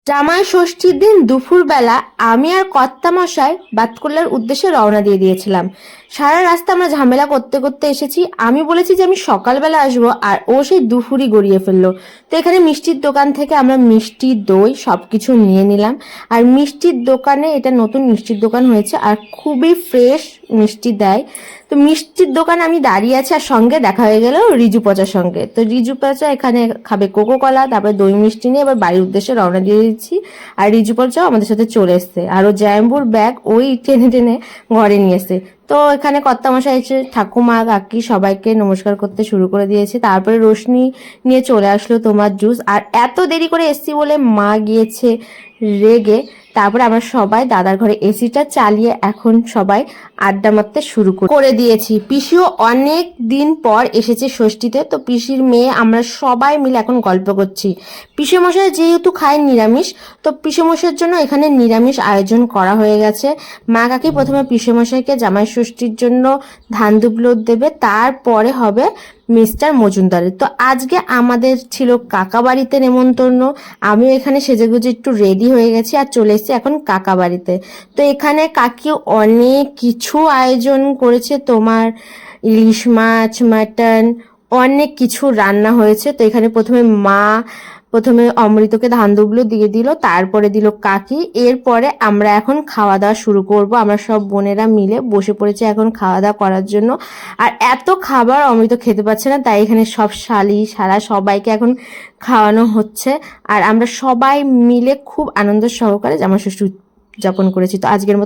জামাই ষষ্ঠীর দিন দুপুরবেলা আমি আর কর্তামশাই বাতকুল্লার উদ্দেশ্যে রওনা দিয়ে দিয়েছিলাম। সারা রাস্তা আমরা ঝামেলা করতে করতে এসেছি। আমি বলেছি যে আমি সকালবেলা আসবো, আর ও সেই দুপুরই গড়িয়ে ফেললো। তো এখানে মিষ্টির দোকান থেকে আমরা মিষ্টি, দই সবকিছু নিয়ে নিলাম। আর মিষ্টির দোকানে, এটা নতুন মিষ্টির দোকান হয়েছে আর খুবই ফ্রেশ মিষ্টি দেয়। তো মিষ্টির দোকানে আমি দাঁড়িয়ে আছি, আর সঙ্গে দেখা হয়ে গেল রিজু পচার সঙ্গে। তো রিজু পচা এখানে খাবে কোকো কলা, তারপরে দই মিষ্টি নিয়ে এবার বাড়ির উদ্দেশ্যে রওনা দিয়ে দিচ্ছি। আর রিজু পচাও আমাদের সাথে চলে এসছে, আর ও জ্যাম্বুর ব্যাগ ওই টেনে টেনে ঘরে নিয়ে এসছে। তো এখানে কর্তামশাই এসে ঠাকুমা কাকি সবাইকে নমস্কার করতে শুরু করে দিয়েছে। তারপরে রোশনি নিয়ে চলে আসলো তোমার জুস। আর এত দেরি করে এসছি বলে মা গিয়েছে রেগে। তারপরে আমরা সবাই দাদার ঘরে এসিটা চালিয়ে এখন সবাই আড্ডা মারতে শুরু করে দিয়েছি। পিসিও অনেক দিন পর এসেছে ষষ্ঠীতে, তো পিসির মেয়ে আমরা সবাই মিলে এখন গল্প করছি। পিসেমশাই যেহেতু খায় নিরামিষ, তো পিসেমশাইয়ের জন্য এখানে নিরামিষ আয়োজন করা হয়ে গেছে। মা কাকি প্রথমে পিসেমশাইকে জামাই ষষ্ঠীর জন্য ধান দুবলোর দেবে, তারপরে হবে মিস্টার মজুমদারের। তো আজকে আমাদের ছিল কাকা বাড়িতে নেমন্তন্ন। আমিও এখানে সেজেগুজে একটু রেডি হয়ে গেছি আর চলে এসেছি এখন কাকা বাড়িতে। তো এখানে কাকি অনেক কিছু আয়োজন করেছে, তোমার ইলিশ মাছ, মাটন, অনেক কিছু রান্না হয়েছে। তো এখানে প্রথমে অমৃতকে ধান দুবলো দিয়ে দিল, তারপরে দিল কাকি। এরপরে আমরা এখন খাওয়া দাওয়া শুরু করব। আমরা সব বোনেরা মিলে বসে পড়েছি এখন খাওয়া দাওয়া করার জন্য। আর এত খাবার অমৃত খেতে পারছে না, তাই এখানে সব শালি সারা সবাইকে এখন খাওয়ানো হচ্ছে। আর আমরা সবাই মিলে খুব আনন্দ সহকারে জামাই ষষ্ঠী উদযাপন করেছি। তো আজকের মতো